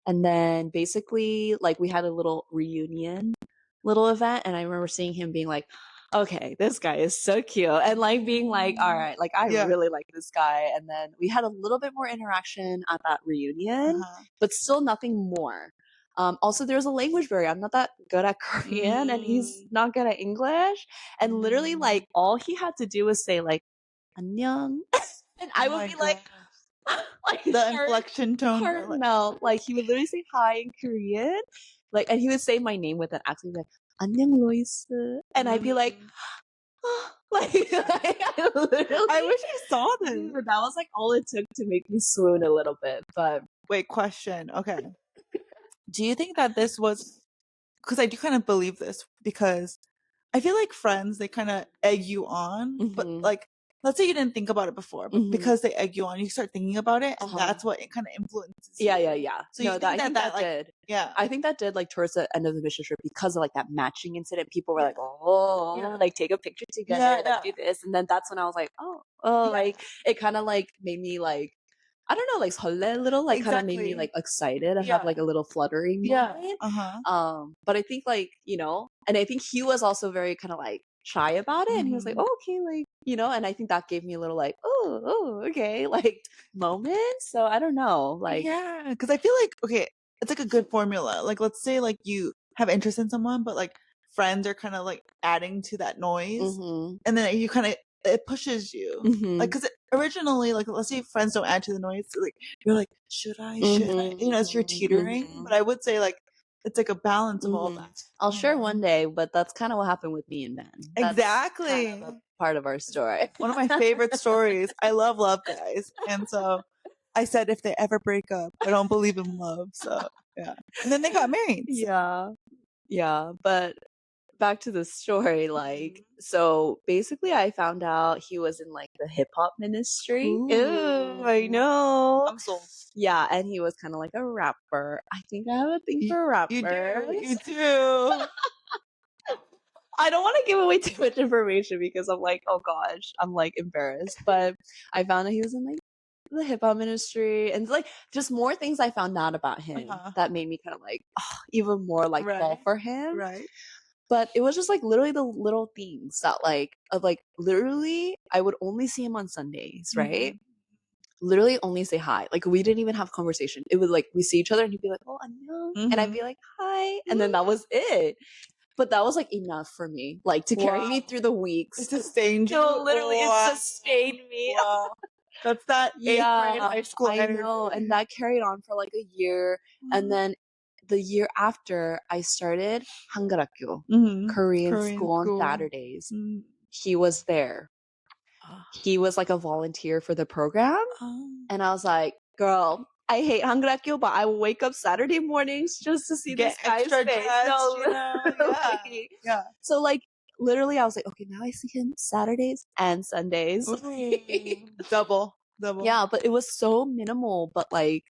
And then basically, like, we had a little reunion little event, and I remember seeing him being like, okay, this guy is so cute. And like being like, all right, like I Yeah. really like this guy. And then we had a little bit more interaction at that reunion, but still nothing more. Also, there's a language barrier. I'm not that good at Korean, and he's not good at English. And literally, like, all he had to do was say like, 안녕. And I would be like, like the inflection tone. heart melt. Like he would literally say hi in Korean, like, and he would say my name with an accent, like "안녕 로이스," and I'd be like, like I literally. I wish I saw this. But that was like all it took to make me swoon a little bit. But wait, question. Okay, do you think that this was? Because I do kind of believe this because I feel like friends they kind of egg you on, but like. Let's say you didn't think about it before, but because they egg you on, you start thinking about it, and that's what it kind of influences you. Yeah. So no, you think that like, did. Yeah. I think that did like towards the end of the mission trip because of like that matching incident. People were like, oh, like take a picture together, let's do this. And then that's when I was like, like it kind of like made me like, I don't know, like 설레 a little, like kind of made me like excited and have like a little fluttering moment. But I think like, you know, and I think he was also very kind of like shy about it, and he was like, oh, okay, like, you know, and I think that gave me a little like, oh, okay, like moment. So I don't know, like, yeah, because I feel like okay, it's like a good formula. Like let's say like you have interest in someone, but like friends are kind of like adding to that noise, and then you kind of it pushes you, like because originally like let's say friends don't add to the noise, like you're like should I, you know, it's you're teetering, but I would say like it's like a balance of all that. I'll share one day, but that's kind of what happened with me and Ben. That's exactly kind of a part of our story. One of my favorite stories. I love guys, and so I said if they ever break up, I don't believe in love. So yeah, and then they got married. So. Yeah, but back to the story, like, so basically I found out he was in like the hip hop ministry. Ooh, I know. I'm sold. Yeah, and he was kind of like a rapper. I think I have a thing for rappers. You do. I don't want to give away too much information because I'm like, oh gosh, I'm like embarrassed. But I found that he was in like the hip hop ministry, and like just more things I found out about him that made me kind of like even more like fall for him. Right. But it was just like literally the little things that like of like literally I would only see him on Sundays, right? Literally only say hi. Like we didn't even have conversation. It was like we see each other and he'd be like, oh, 안녕. And I'd be like, hi. And then that was it. But that was like enough for me, like to carry me through the weeks. It sustained you. No, literally, it sustained me. Wow. That's that 8th grade high school I know, and that carried on for like a year, and then the year after, I started 한글학교, Korean school on Saturdays. He was there. He was like a volunteer for the program, and I was like, girl, I hate 한글학교, but I will wake up Saturday mornings just to see this guy's face. No, you know? Yeah. So like literally I was like, okay, now I see him Saturdays and Sundays. Double. Yeah, but it was so minimal, but like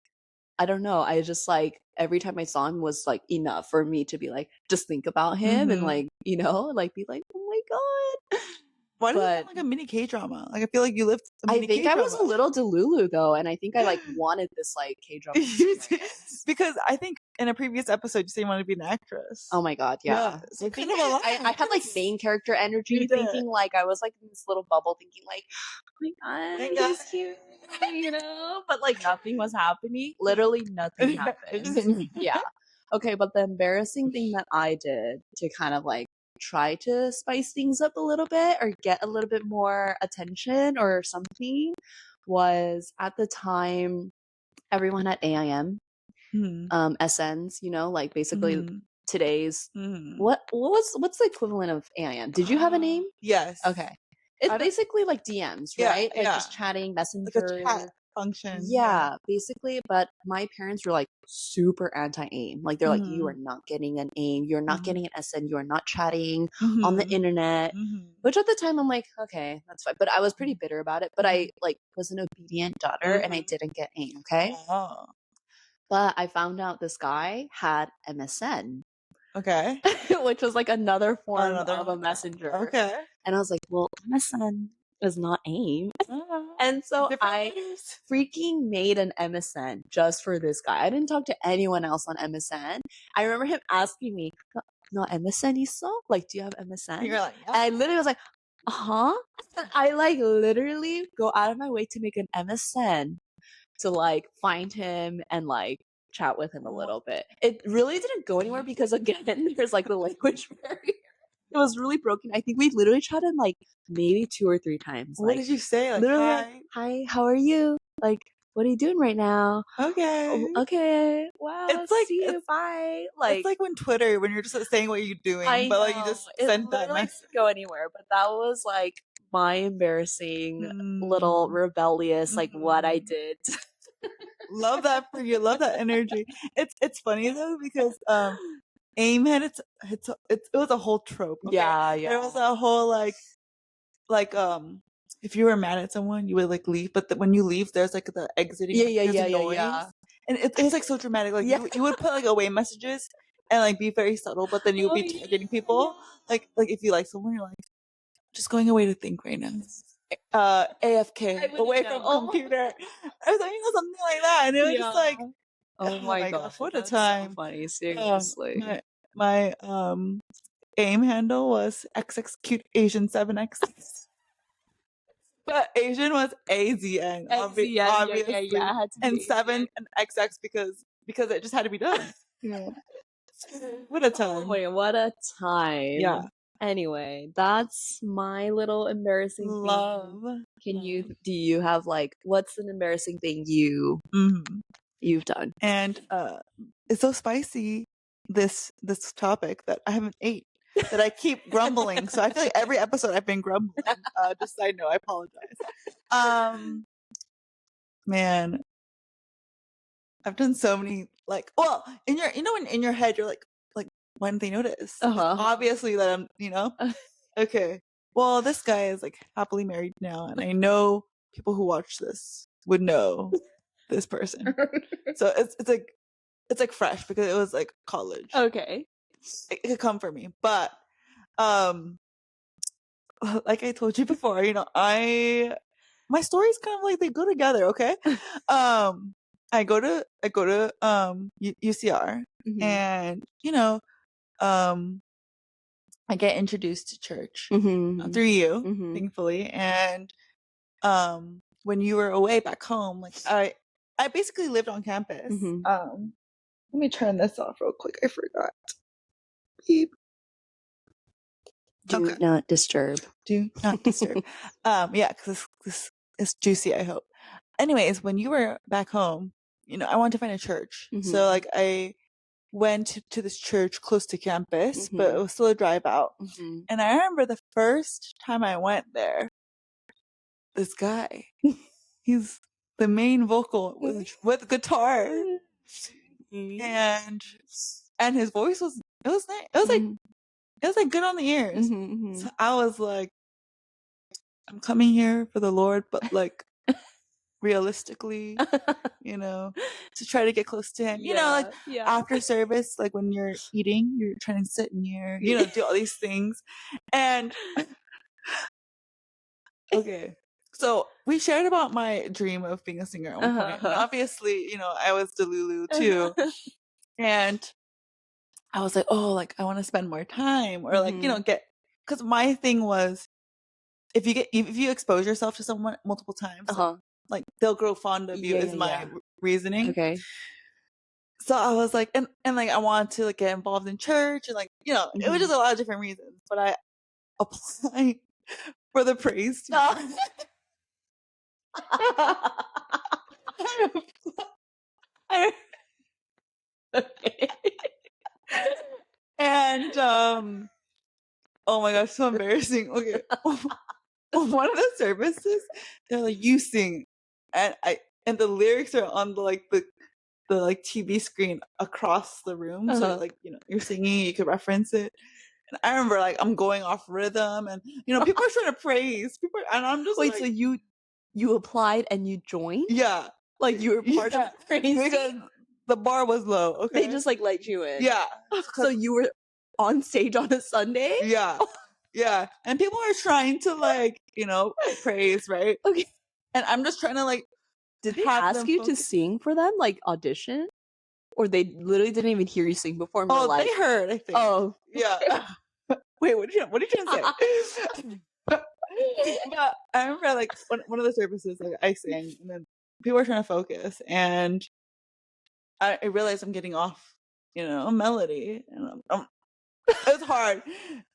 I don't know, I just like every time I saw him was like enough for me to be like just think about him and like, you know, like be like, oh my god. Why does it sound like a mini K-drama? Like I feel like you lived a mini K-drama. I think I was a little delulu though, and I think I like wanted this like K-drama because I think in a previous episode you said you wanted to be an actress. Oh my god, yeah. So I had like main character energy, thinking like I was like in this little bubble, thinking like, oh my god, he's cute, you know. But like nothing was happening. Literally nothing happened. Yeah. Okay, but the embarrassing thing that I did to kind of like try to spice things up a little bit or get a little bit more attention or something was at the time everyone at AIM, SNs, you know, like basically today's what's the equivalent of AIM? Did you have a name? Yes. Okay. It's basically like DMs, right? Like just chatting, messenger. Like a chat. function. Yeah, basically, but my parents were like super anti-AIM. Like they're like, you are Mhm. not getting an AIM, you're not Mhm. getting an SN, you are not chatting on the Mhm. internet. Mhm. Which at the time I'm like, okay, that's fine. But I was pretty Mhm. bitter about it. But I like was an obedient daughter and I Mhm. didn't get AIM, okay? Oh. But I found out this guy had MSN, Okay. which was like another form Another of a one. messenger. Okay. And I was like, well, MSN is not AIM. Uh, And so different I letters. freaking made an MSN just for this guy. I didn't talk to anyone else on MSN. I remember him asking me, no MSN iso? Like, do you have MSN? You're like, And yeah. I literally was like, uh-huh. And I like literally go out of my way to make an MSN to like find him and like chat with him a little bit. It really didn't go anywhere because again, there's like the language barrier. It was really broken. I think we literally chatted like maybe 2 or 3 times. What Like did you say? Like, literally like, hi. hi, how are you? Like, what are you doing right now? Oh, Okay. okay. Wow, It's like see you. Bye. it's Like, like when Twitter, when you're just saying what you're doing, I but like you know. just It sent that literally message. didn't go anywhere, but that was like my embarrassing little Mm. rebellious like what I Mhm. did. Love that for you. Love that energy. It's funny though because AIM had it was a whole trope. Okay, Yeah, there yeah. was a whole like if you were mad at someone, you would like leave, but when you leave, there's like the exiting, Yeah, like yeah, there's yeah, a yeah, noise, yeah. and it was like so dramatic. Like Yeah. you would put like away messages and like be very subtle, but then you would Oh, be yeah, targeting people. Like if you like someone, you're like just going away to think right now. I AFK, wouldn't away know. from Oh, computer, or something like that, and it was just yeah. like, Oh oh my my god, gosh, what a that's so time. funny. Um, Seriously. my AIM handle was XX cute Asian 7X. But Asian was AZN, XZN, yeah, yeah, yeah. obviously, It had to and be seven Asian. and XX because it just had to be done. Yeah, what a Oh time. wait, what a Yeah, time. Anyway, that's my little embarrassing thing. love, Can you love. do you have like what's an embarrassing thing Hmm. you've done? And it's so spicy this topic that I haven't ate. That I keep grumbling. So I feel like every episode I've been grumbling. Just side note, I apologize. Um, man, I've done so many like well in your in your head you're like why didn't they notice? Like Uh-huh. obviously that I'm okay. Well, this guy is like happily married now, and I know people who watch this would know this person. So it's like fresh because it was like college. Okay. It could come for me, but um, like I told you before, I my stories kind of like they go together. Okay, um, I go to UCR, Mhm. and um, I get introduced to church Mhm. through you, Mhm. thankfully, and when you were away back home, like I basically lived on campus. Mhm. Let me turn this off real quick. I forgot. Beep. Do Okay. not disturb. Do not disturb. Yeah, because this is juicy, I hope. Anyways, when you were back home, I wanted to find a church. So Mhm. like I went to this church close to campus, but it Mhm. was still a drive out. Mhm. And I remember the first time I went there, this guy, he's the main vocal with guitar, Mhm. and his voice was it was nice. It was like good on the ears. Mhm. So I was like, I'm coming here for the Lord, but like realistically, to try to get close to him. Like Yeah. Yeah. after service, like when you're eating, you're trying to sit near, do all these things. And okay. So we shared about my dream of being a singer at one point. And Uh-huh. obviously, I was Delulu too. And I was like, oh, like I want to spend more time or like, Mhm. because my thing was if you expose yourself to someone multiple times, Uh-huh. like they'll grow fond of you Yeah, is yeah, my yeah. reasoning. Okay. So I was like, and like I wanted to like get involved in church and like, it was Mhm. just a lot of different reasons. But I applied for the praise team. I- Okay. and oh my gosh, so embarrassing. Okay. One of the services, they're like, you sing. And and the lyrics are on the like TV screen across the room. So like, you know, you're singing, you could reference it. And I remember like I'm going off rhythm, and you know, people are trying to praise. People and I'm just Wait, like, so you applied and you joined? yeah. Like you were part Yeah. of the praise Because team? the bar was low, okay? They just like let you in. Yeah. So you were on stage on a Sunday? Yeah. Yeah. And people are trying to like, you know, praise, right? Okay. And I'm just trying to like Did they have ask them you to focus. sing for them, like audition? Or they literally didn't even hear you sing before and were Oh, like, they heard, I think. oh, Yeah. Wait, what are you trying to say? But I remember like one of the services, like I sang, and then people were trying to focus, and I realized I'm getting off, you know, a melody, and it was hard,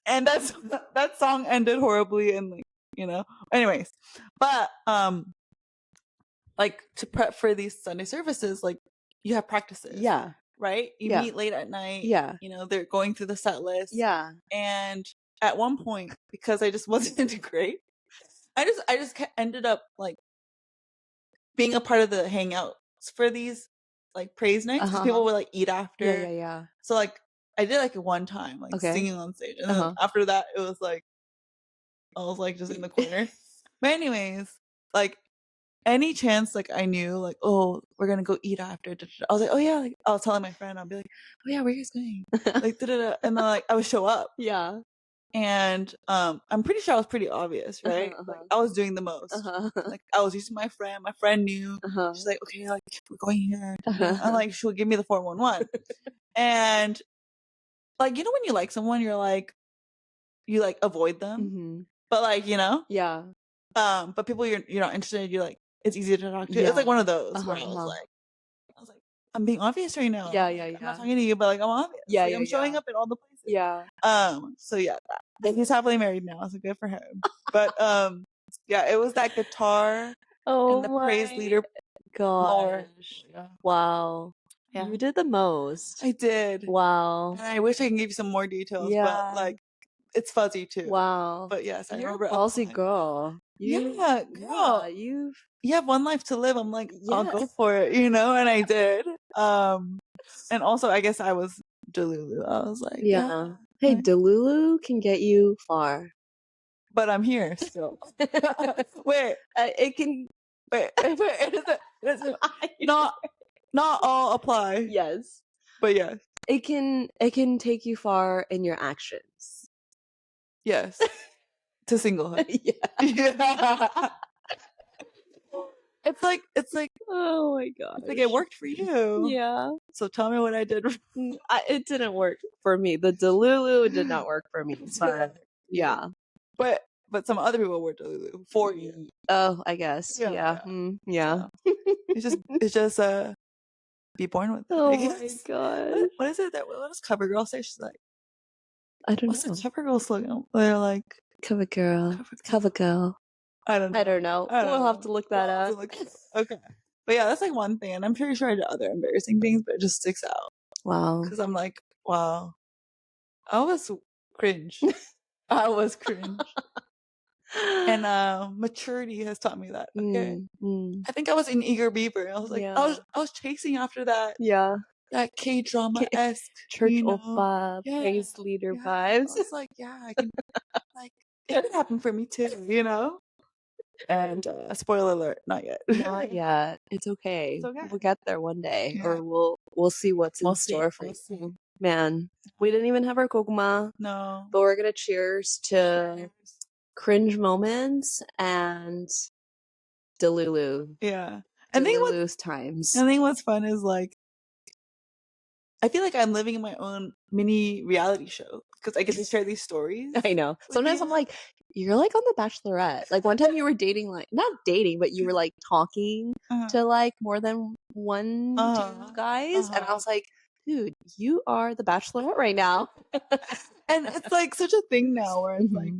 and that song ended horribly, and like, you know, anyways, but like to prep for these Sunday services, like you have practices, yeah, right? You yeah, meet late at night, yeah, you know, they're going through the set list, yeah. and at one point, because I just wasn't great, I just ended up like being a part of the hangouts for these like praise nights, because people would like eat after. Yeah, yeah, yeah. So like I did like one time, like Okay. singing on stage, and then after that it was like I was like just in the corner. But anyways, like any chance like I knew like, oh, we're gonna go eat after, I was like, oh yeah, like I was telling my friend, I'll be like, oh yeah, where are you guys going? Like and then like I would show up. Yeah. And I'm pretty sure I was pretty obvious, right? Like I was doing the most. Like I was using my friend knew. She's like, okay, like we're going here. And like she'll give me the 411. And like, you know, when you like someone, you're like you like avoid them. But like, you know, Yeah. but people you're not interested, you're like it's easy to talk to. It's like one of those where I was like, I'm being obvious right now. Yeah, Like, yeah, I'm yeah. not talking to you, but like I'm obvious. Yeah, Like yeah, I'm showing yeah. up at all the places. Yeah. So yeah, he's happily married now, so good for him. But yeah, it was that guitar and the praise leader more. Gosh. Yeah. Wow. Yeah. You did the most. I did. Wow. And I wish I can give you some more details, but like it's fuzzy too. Wow. But yes, I You're remember a ballsy applying. girl. Yeah, girl. You have one life to live. I'm like, I'll go for it, you know, and I did. And also I guess I was Delulu. I was like, yeah. Hey, Delulu can get you far. But I'm here still. Wait, it can. Wait. Not all apply. Yes, but yes, it can take you far in your actions. Yes, to singlehood. Yeah. It's like Oh my gosh. It's like it worked for you. Yeah. So tell me what I did. It didn't work for me. The Delulu did not work for me. But yeah. But some other people were Delulu for you. Oh, I guess. Yeah. Yeah. So, it's just be born with it. Oh my god. What is it what does CoverGirl say? She's like, I don't know. What's the CoverGirl slogan? They're like CoverGirl. I don't know. We'll have to look that up. Okay. But yeah, that's like one thing. And I'm pretty sure I did other embarrassing things, but it just sticks out. Wow. Because I'm like, wow. I was cringe. I was cringe. And maturity has taught me that. Okay. I think I was in Eager Beaver. I was like, I was chasing after that. Yeah. That K-drama-esque church oppa praise leader vibes. I was like, yeah, I can like it could happen for me too, you know? And spoiler alert, not yet. Not yet. It's okay. We'll get there one day, or we'll see what's in store for you. Man, we didn't even have our koguma. No, but we're gonna cheers to cringe moments and Delulu. Yeah, Delulu's times. I think what's fun is like I feel like I'm living in my own mini reality show because I get to share these stories. I know. Sometimes I'm like, you're like on The Bachelorette. Like one time you were dating, like not dating, but you were like talking to like more than one, two guys. And I was like, dude, you are The Bachelorette right now. And it's like such a thing now where it's like,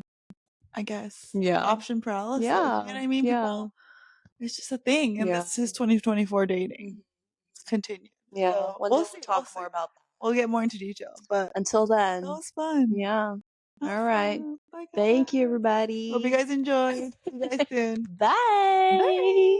I guess, option paralysis. Yeah. You know what I mean? People, it's just a thing. And this is 2024 dating. It's continued. Yeah. So we'll talk more about that. We'll get more into details. But until then, that was fun. Yeah. All right. Bye, thank you, everybody. Hope you guys enjoyed. See you guys soon. Bye. Bye.